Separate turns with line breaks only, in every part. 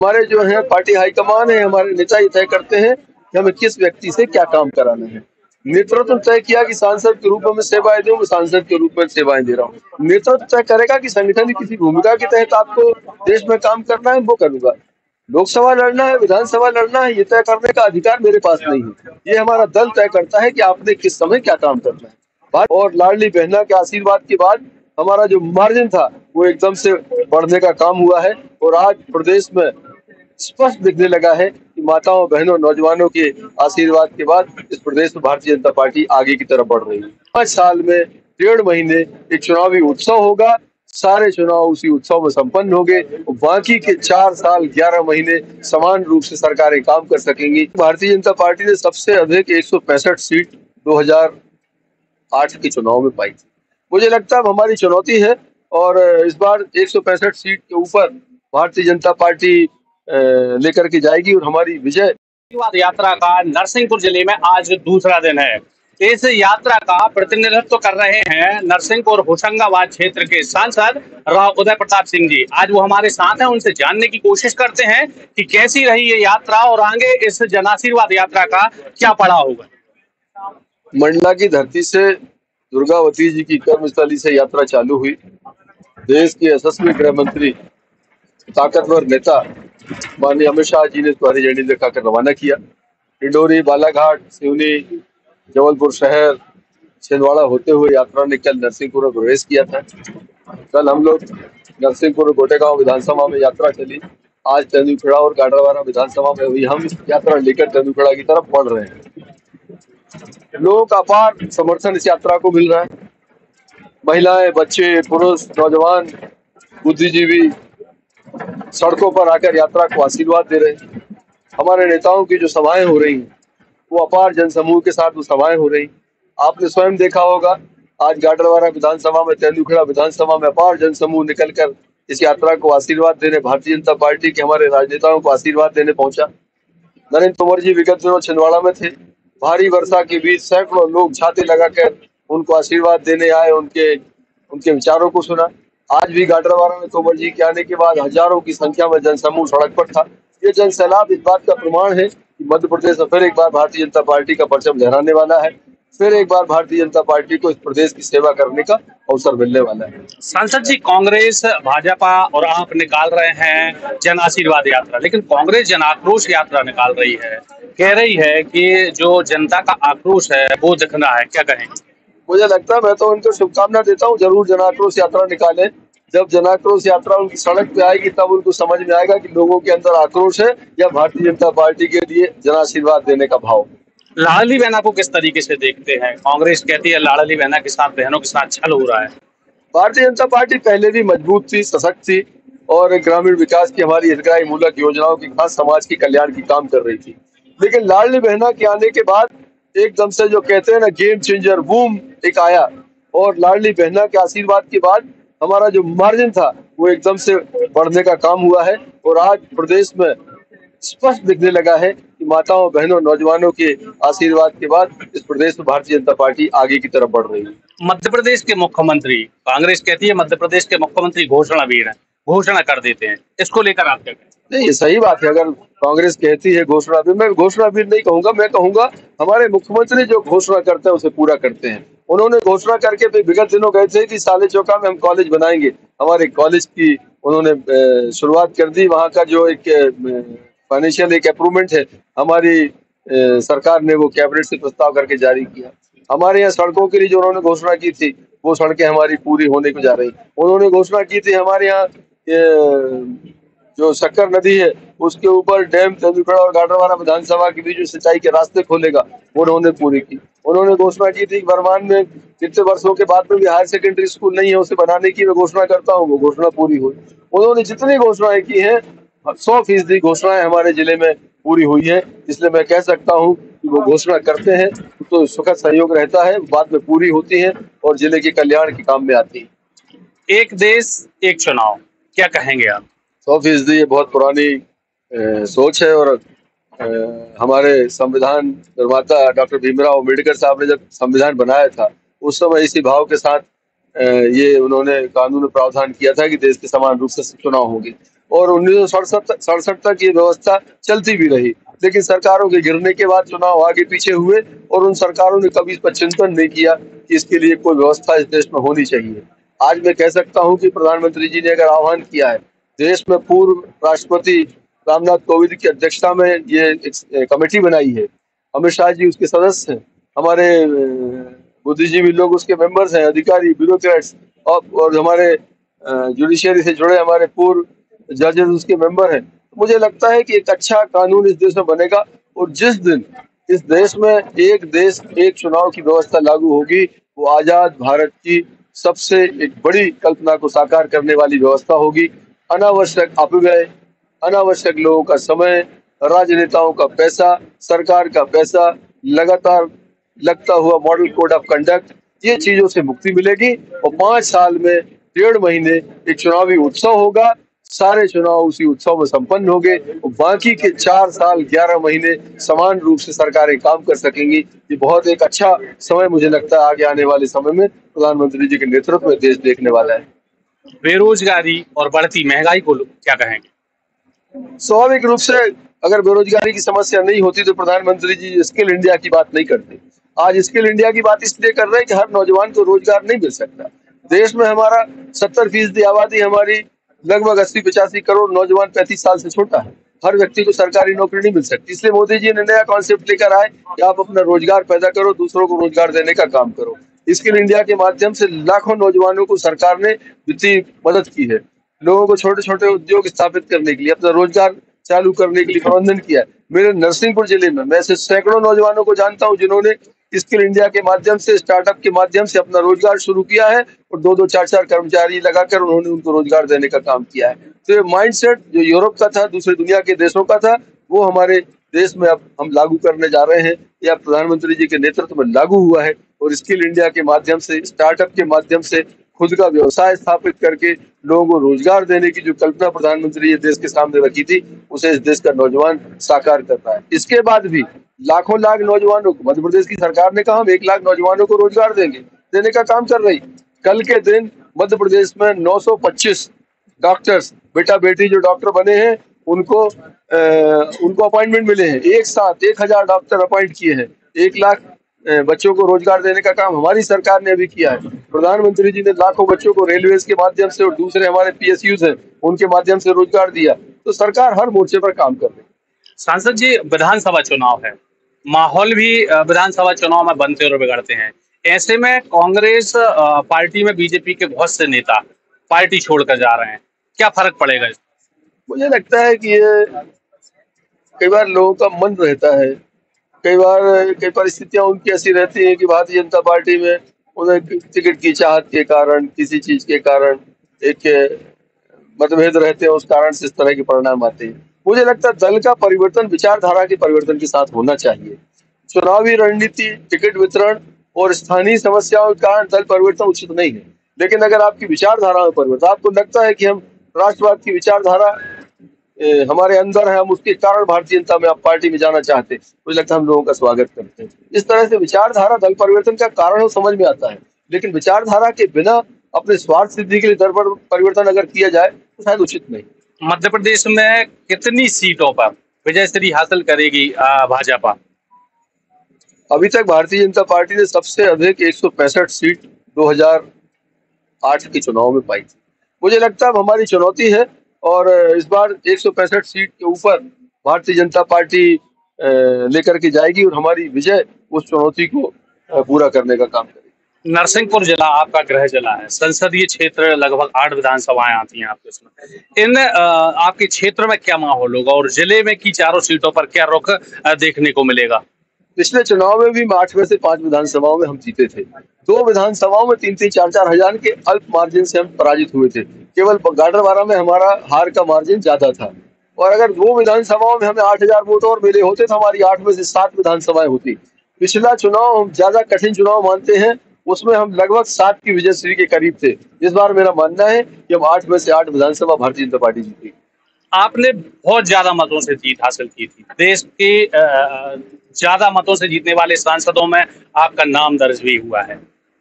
हमारे जो है पार्टी हाईकमान है, हमारे नेता ही तय करते हैं कि हमें किस व्यक्ति से क्या काम कराना है। नेतृत्व तय किया कि सांसद के रूप में मैं सेवाएं दूं, मैं सांसद के रूप में सेवाएं दे रहा हूँ। नेतृत्व तय करेगा कि संगठन की किसी भूमिका के तहत आपको देश में काम करना है, वो करूंगा। लोकसभा लड़ना है, विधानसभा लड़ना है, ये तय करने का अधिकार मेरे पास नहीं है। ये हमारा दल तय करता है कि आपने किस समय क्या काम करना है। और लाडली बहना के आशीर्वाद के बाद हमारा जो मार्जिन था वो एकदम से बढ़ने का काम हुआ है। और आज प्रदेश में स्पष्ट दिखने लगा है कि माताओं, बहनों, नौजवानों के आशीर्वाद के बाद इस प्रदेश में भारतीय जनता पार्टी आगे की तरफ बढ़ रही है। 5 साल में 1.5 महीने एक चुनावी उत्सव होगा, सारे चुनाव उसी उत्सव में संपन्न होंगे। बाकी के 4 साल 11 महीने समान रूप से सरकारें काम कर सकेंगी। भारतीय जनता पार्टी ने सबसे अधिक 165 सीट 2008 के चुनाव में पाई थी। मुझे लगता है अब हमारी चुनौती है और इस बार 165 सीट के ऊपर भारतीय जनता पार्टी लेकर के जाएगी और हमारी विजय।
यात्रा का नरसिंहपुर जिले में आज दूसरा दिन है। इस यात्रा का प्रतिनिधित्व कर रहे हैं नरसिंहपुर होशंगाबाद क्षेत्र के सांसद राव उदय प्रताप सिंह जी। आज वो हमारे साथ हैं, उनसे जानने की कोशिश करते हैं कि कैसी रही ये यात्रा और आगे इस जनाशीर्वाद यात्रा का क्या पड़ा होगा।
मंडला की धरती से दुर्गावती जी की कर्मस्थली से यात्रा चालू हुई। देश के यशस्वी गृह मंत्री, ताकतवर नेता माननीय अमित शाह जी ने इसको हरी झंडी दिखाकर रवाना किया। डिंडोरी, बालाघाट, सिवनी, जबलपुर शहर, छिंदवाड़ा होते हुए यात्रा ने कल नरसिंहपुर में प्रवेश किया था। कल हम लोग नरसिंहपुर गोटेगांव विधानसभा में यात्रा चली। आज तेंदुखेड़ा और गाडरवारा विधानसभा में हुई। हम यात्रा लेकर तेंदुखेड़ा की तरफ बढ़ रहे हैं। लोगों का अपार समर्थन इस यात्रा को मिल रहा है। महिलाएं, बच्चे, पुरुष, नौजवान, बुद्धिजीवी सड़कों पर आकर यात्रा को आशीर्वाद दे रहे हैं। हमारे नेताओं की जो सभाएं हो रही हैं वो अपार जनसमूह के साथ वो सभाएं हो रही। आपने स्वयं देखा होगा आज गाडरवारा विधानसभा में, तेंदुखेड़ा विधानसभा में अपार जनसमूह निकलकर इस यात्रा को आशीर्वाद देने, भारतीय जनता पार्टी के हमारे राजनेताओं को आशीर्वाद देने पहुंचा। नरेंद्र तोमर जी विगत दिनों छिंदवाड़ा में थे। भारी वर्षा के बीच सैकड़ों लोग छाते लगाकर उनको आशीर्वाद देने आए, उनके विचारों को सुना। आज भी गाडरवारा में तोमर जी के आने के बाद हजारों की संख्या में जनसमूह सड़क पर था। ये जन सैलाब इस बात का प्रमाण है कि मध्य प्रदेश में फिर एक बार भारतीय जनता पार्टी का परचम लहराने वाला है। फिर एक बार भारतीय जनता पार्टी को इस प्रदेश की सेवा करने का अवसर मिलने वाला है।
सांसद जी, कांग्रेस, भाजपा और आप निकाल रहे हैं जन आशीर्वाद यात्रा, लेकिन कांग्रेस जन आक्रोश यात्रा निकाल रही है। कह रही है कि जो जनता का आक्रोश है वो दिखना है, क्या कहेंगे?
मुझे लगता है, मैं तो उनको शुभकामना देता हूँ, जरूर जन आक्रोश यात्रा निकालें। जब जन आक्रोश यात्रा उनकी सड़क पे आएगी तब उनको समझ में आएगा कि लोगों के अंदर आक्रोश है या भारतीय जनता पार्टी के लिए जन आशीर्वाद देने का भाव।
लाडली बहना को किस तरीके से देखते हैं? कांग्रेस कहती है लाडली बहना के साथ, बहनों के साथ छल हो रहा है।
भारतीय जनता पार्टी पहले भी मजबूत थी, सशक्त थी और ग्रामीण विकास की हमारी हितग्राही मूलक योजनाओं की, खास समाज के कल्याण की काम कर रही थी। लेकिन लाडली बहना के आने के बाद एकदम से जो कहते हैं ना, गेम चेंजर बूम एक आया और लाडली बहना के आशीर्वाद के बाद हमारा जो मार्जिन था वो एकदम से बढ़ने का काम हुआ है। और आज प्रदेश में स्पष्ट दिखने लगा है कि माताओं, बहनों, नौजवानों के आशीर्वाद के बाद इस प्रदेश में भारतीय जनता पार्टी आगे की तरफ बढ़ रही है।
मध्य प्रदेश के मुख्यमंत्री, कांग्रेस कहती है मध्य प्रदेश के मुख्यमंत्री घोषणावीर है, घोषणा कर देते हैं, इसको लेकर आप क्या कहें?
नहीं, ये सही बात है। अगर कांग्रेस कहती है घोषणावीर, मैं घोषणावीर नहीं कहूंगा, मैं कहूंगा हमारे मुख्यमंत्री जो घोषणा करते हैं उसे पूरा करते हैं। उन्होंने घोषणा करके फिर विगत दिनों गए थे कि साले चौका में हम कॉलेज बनाएंगे। हमारे कॉलेज की उन्होंने शुरुआत कर दी। वहां का जो एक फाइनेंशियल एक अप्रूवमेंट है, हमारी सरकार ने वो कैबिनेट से प्रस्ताव करके जारी किया। हमारे यहाँ सड़कों के लिए जो उन्होंने घोषणा की थी वो सड़कें हमारी पूरी होने को जा रही। उन्होंने घोषणा की थी हमारे यहाँ जो शक्कर नदी है उसके ऊपर डैम तेंदुखेड़ा और गाडरवारा विधानसभा के बीच सिंचाई के रास्ते खोलेगा, वो उन्होंने पूरी की। उन्होंने घोषणा की थी वर्तमान में कितने वर्षों के बाद में भी हायर सेकेंडरी स्कूल नहीं है, उसे बनाने की मैं घोषणा करता हूँ, वो घोषणा पूरी हुई। उन्होंने जितनी घोषणाएं की हैं 100% घोषणाएं हमारे जिले में पूरी हुई है। इसलिए मैं कह सकता हूँ कि वो घोषणा करते हैं तो सुखद सहयोग रहता है, बाद में पूरी होती है और जिले के कल्याण के काम में आती है।
एक देश एक चुनाव, क्या कहेंगे आप?
100% ये बहुत पुरानी सोच है और हमारे संविधान निर्माता डॉक्टर भीमराव अम्बेडकर साहब ने जब संविधान बनाया था उस समय इसी भाव के साथ ये उन्होंने कानून में प्रावधान किया था कि देश के समान रूप से चुनाव होंगे। और 1967 तक ये व्यवस्था चलती भी रही। लेकिन सरकारों के गिरने के बाद चुनाव आगे पीछे हुए और उन सरकारों ने कभी इस पर चिंतन नहीं किया कि इसके लिए कोई व्यवस्था इस देश में होनी चाहिए। आज मैं कह सकता हूं कि प्रधानमंत्री जी ने अगर आह्वान किया है, देश में पूर्व राष्ट्रपति रामनाथ कोविंद की अध्यक्षता में ये एक कमेटी बनाई है, अमित शाह जी उसके सदस्य हैं, हमारे बुद्धिजीवी लोग उसके मेंबर्स हैं, अधिकारी, ब्यूरोक्रेट्स और हमारे जुडिशियरी से जुड़े हमारे पूर्व जजेस उसके मेंबर हैं। मुझे लगता है कि एक अच्छा कानून इस देश में बनेगा और जिस दिन इस देश में एक देश एक चुनाव की व्यवस्था लागू होगी, वो आजाद भारत की सबसे एक बड़ी कल्पना को साकार करने वाली व्यवस्था होगी। अनावश्यक अपव्यय, अनावश्यक लोगों का समय, राजनेताओं का पैसा, सरकार का पैसा, लगातार लगता हुआ मॉडल कोड ऑफ कंडक्ट, ये चीजों से मुक्ति मिलेगी और 5 साल में 1.5 महीने एक चुनावी उत्सव होगा। सारे चुनाव उसी उत्सव में संपन्न होंगे और बाकी के 4 साल 11 महीने समान रूप से सरकारें काम कर सकेंगी। ये बहुत एक अच्छा समय मुझे लगता है आगे आने वाले समय में प्रधानमंत्री जी के नेतृत्व में देश देखने वाला है।
बेरोजगारी और बढ़ती महंगाई को लोग क्या कहेंगे?
स्वाभाविक रूप से अगर बेरोजगारी की समस्या नहीं होती तो प्रधानमंत्री जी स्किल इंडिया की बात नहीं करते। आज स्किल इंडिया की बात इसलिए कर रहे हैं कि हर नौजवान को रोजगार नहीं मिल सकता। देश में हमारा 70% आबादी हमारी लगभग 80-85 करोड़ नौजवान 35 साल से छोटा है। हर व्यक्ति को सरकारी नौकरी नहीं मिल सकती, इसलिए मोदी जी ने नया कॉन्सेप्ट लेकर आए कि आप अपना रोजगार पैदा करो, दूसरों को रोजगार देने का काम करो। स्किल इंडिया के माध्यम से लाखों नौजवानों को सरकार ने वित्तीय मदद की है, लोगों को छोटे छोटे उद्योग स्थापित करने के लिए, अपना रोजगार चालू करने के लिए प्रबंधन किया है। मेरे नरसिंहपुर जिले में मैं ऐसे सैकड़ों नौजवानों को जानता हूं जिन्होंने स्किल इंडिया के माध्यम से, स्टार्टअप के माध्यम से अपना रोजगार शुरू किया है और 2-2, 4-4 कर्मचारी लगाकर उन्होंने उनको रोजगार देने का काम किया है। तो ये माइंडसेट जो यूरोप का था, दूसरी दुनिया के देशों का था, वो हमारे देश में अब हम लागू करने जा रहे हैं या प्रधानमंत्री जी के नेतृत्व में लागू हुआ है। और स्किल इंडिया के माध्यम से, स्टार्टअप के माध्यम से खुद का व्यवसाय स्थापित करके लोगों को रोजगार देने की जो कल्पना प्रधानमंत्री ये देश के सामने रखी थी, उसे इस देश का नौजवान साकार कर रहा है। इसके बाद भी लाखों लाख नौजवानों को मध्य प्रदेश की सरकार ने कहा हम 1 लाख नौजवानों को रोजगार देंगे, देने का काम कर रही। कल के दिन मध्य प्रदेश में 925 डॉक्टर्स, बेटा बेटी जो डॉक्टर बने हैं उनको अपॉइंटमेंट मिले हैं। एक साथ 1000 डॉक्टर अपॉइंट किए हैं। 1 लाख बच्चों को रोजगार देने का काम हमारी सरकार ने अभी किया है। प्रधानमंत्री जी ने लाखों बच्चों को रेलवे के माध्यम से और दूसरे हमारे PSUs हैं उनके माध्यम से रोजगार दिया। तो सरकार हर मोर्चे पर काम कर रही है।
सांसद जी, विधानसभा चुनाव है, माहौल भी विधानसभा चुनाव में बनते और बिगड़ते हैं। ऐसे में कांग्रेस पार्टी में बीजेपी के बहुत से नेता पार्टी छोड़कर जा रहे हैं, क्या फर्क पड़ेगा?
मुझे लगता है कि ये कई बार लोगों का मन रहता है, कई परिस्थितियां उनकी ऐसी रहती हैं कि भारतीय जनता पार्टी में उन्हें टिकट की चाहत के कारण, किसी चीज के कारण एक मतभेद रहते हैं, उस कारण से इस तरह के परिणाम आते हैं। मुझे लगता है दल का परिवर्तन विचारधारा के परिवर्तन के साथ होना चाहिए। चुनावी रणनीति, टिकट वितरण और स्थानीय समस्याओं के कारण दल परिवर्तन उचित नहीं है। लेकिन अगर आपकी विचारधारा में परिवर्तन, आपको लगता है कि हम राष्ट्रवाद की विचारधारा हमारे अंदर है, हम उसके कारण भारतीय जनता में आप पार्टी में जाना चाहते हैं, मुझे लगता है हम लोगों का स्वागत करते हैं। इस तरह से विचारधारा दल परिवर्तन का कारण हो समझ में आता है, लेकिन विचारधारा के बिना अपने स्वार्थ सिद्धि के लिए दल परिवर्तन अगर किया जाए तो शायद उचित नहीं।
मध्य प्रदेश में कितनी सीटों पर विजयश्री हासिल करेगी भाजपा?
अभी तक भारतीय जनता पार्टी ने सबसे अधिक 165 सीट 2008 के चुनाव में पाई थी। मुझे लगता है अब हमारी चुनौती है और इस बार 165 सीट के ऊपर भारतीय जनता पार्टी लेकर के जाएगी और हमारी विजय उस चुनौती को पूरा करने का काम करेगी।
नरसिंहपुर जिला आपका गृह जिला है, संसदीय क्षेत्र लगभग 8 विधानसभाएं आती हैं आपके इसमें। इन आपके क्षेत्र में क्या माहौल होगा और जिले में की चारों सीटों पर क्या रुख देखने को मिलेगा?
पिछले चुनाव में भी 8 में से 5 विधानसभाओं में हम जीते थे। 2 विधानसभाओं में 3-3, 4-4 हजार के अल्प मार्जिन से हम पराजित हुए थे। केवल गाडरवारा में हमारा हार का मार्जिन ज्यादा था और अगर 2 विधानसभाओं में हमें 8000 वोट और मिले होते तो हमारी 8 में से 7 विधानसभाएं होती। पिछला चुनाव हम ज्यादा कठिन चुनाव मानते हैं, उसमें हम लगभग 7 की विजयश्री के करीब थे। इस बार मेरा मानना है कि हम 8 में से 8 विधानसभा भारतीय जनता पार्टी जीती।
आपने बहुत ज्यादा मतों से जीत हासिल की थी, देश के ज्यादा मतों से जीतने वाले सांसदों में आपका नाम दर्ज भी हुआ है,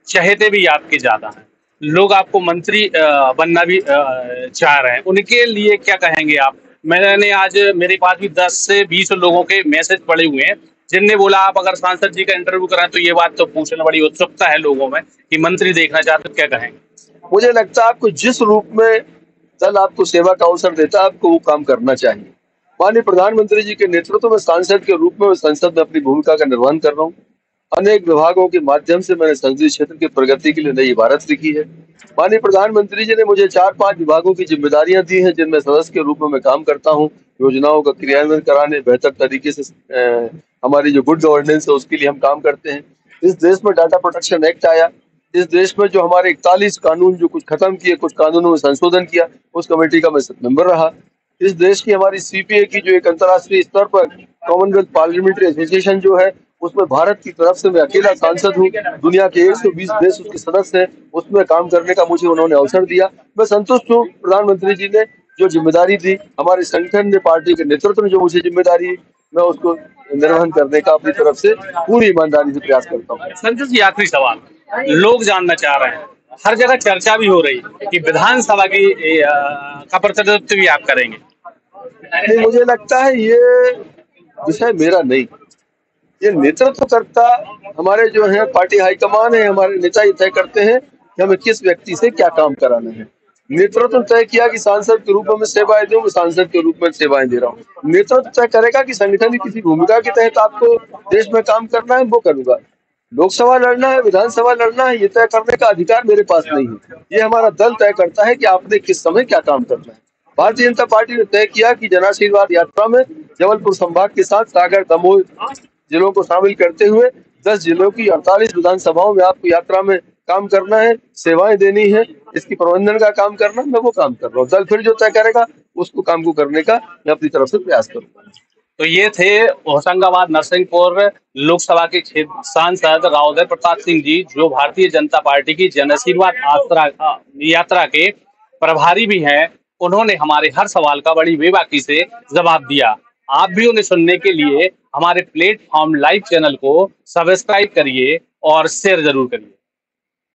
चहेते भी आपके ज्यादा हैं। लोग आपको मंत्री बनना भी चाह रहे हैं, उनके लिए क्या कहेंगे आप? मैंने आज मेरे पास भी 10 से 20 लोगों के मैसेज पड़े हुए हैं जिनने बोला आप अगर सांसद जी का इंटरव्यू कराएं तो ये बात तो पूछना बड़ी उत्सुकता है लोगों में कि मंत्री देखना चाहते तो क्या कहेंगे?
मुझे लगता है आपको जिस रूप में दल आपको सेवा का अवसर देता है आपको वो काम करना चाहिए। माननीय प्रधानमंत्री जी के नेतृत्व में सांसद के रूप में मैं संसद में अपनी भूमिका का निर्वहन कर रहा हूँ। अनेक विभागों के माध्यम से मैंने संसदीय क्षेत्र की प्रगति के लिए नई इबारत लिखी है। माननीय प्रधानमंत्री जी ने मुझे 4-5 विभागों की जिम्मेदारियां दी हैं जिनमें सदस्य के रूप में मैं काम करता हूं। योजनाओं का क्रियान्वयन कराने, बेहतर तरीके से हमारी जो गुड गवर्नेंस है उसके लिए हम काम करते हैं। इस देश में डाटा प्रोटेक्शन एक्ट आया। इस देश में जो हमारे 41 कानून जो कुछ खत्म किए, कुछ कानूनों में संशोधन किया, उस कमेटी का मैं मेंबर रहा। इस देश की हमारी सीपीए की जो एक अंतर्राष्ट्रीय स्तर पर कॉमनवेल्थ पार्लियामेंट्री एसोसिएशन जो है उसमें भारत की तरफ से मैं अकेला सांसद हूँ। दुनिया के 120 देश उसके सदस्य हैं, उसमें काम करने का मुझे उन्होंने अवसर दिया। मैं संतुष्ट हूँ। प्रधानमंत्री जी ने जो जिम्मेदारी दी, हमारे संगठन ने, पार्टी के नेतृत्व ने जो मुझे जिम्मेदारी दी, मैं उसको निर्वहन करने का अपनी तरफ से पूरी ईमानदारी से प्रयास करता हूँ।
संजय जी, आखिरी सवाल लोग जानना चाह रहे हैं, हर जगह चर्चा भी हो रही है कि विधानसभा की का प्रतिनिधित्व भी आप करेंगे।
नहीं, मुझे लगता है ये विषय मेरा नहीं, ये नेतृत्वकर्ता हमारे जो है पार्टी हाईकमान है, हमारे नेता ही तय करते हैं कि हमें किस व्यक्ति से क्या काम कराना है। नेतृत्व तय किया कि सांसद के रूप में मैं सेवाएं दूं, मैं सांसद के रूप में सेवाएं दे रहा हूँ। नेतृत्व तय करेगा कि संगठन की किसी भूमिका के तहत आपको देश में काम करना है, वो करूंगा। लोकसभा लड़ना है, विधानसभा लड़ना है, ये तय करने का अधिकार मेरे पास नहीं है। ये हमारा दल तय करता है कि आपने किस समय क्या काम करना है। भारतीय जनता पार्टी ने तय किया कि जन आशीर्वाद यात्रा में जबलपुर संभाग के साथ सागर, दमोह जिलों को शामिल करते हुए 10 जिलों की 48 विधानसभाओं में आपको यात्रा में काम करना है, सेवाएं देनी है, इसकी प्रबंधन का काम करना, मैं वो काम कर रहा हूँ। दल फिर जो तय करेगा उसको काम को करने का मैं अपनी तरफ से प्रयास करूंगा।
तो ये थे होशंगाबाद नरसिंहपुर लोकसभा के सांसद रावउदय प्रताप सिंह जी, जो भारतीय जनता पार्टी की जन आशीर्वाद यात्रा के प्रभारी भी हैं। उन्होंने हमारे हर सवाल का बड़ी बेबाकी से जवाब दिया। आप भी उन्हें सुनने के लिए हमारे प्लेटफॉर्म लाइव चैनल को सब्सक्राइब करिए और शेयर जरूर करिए।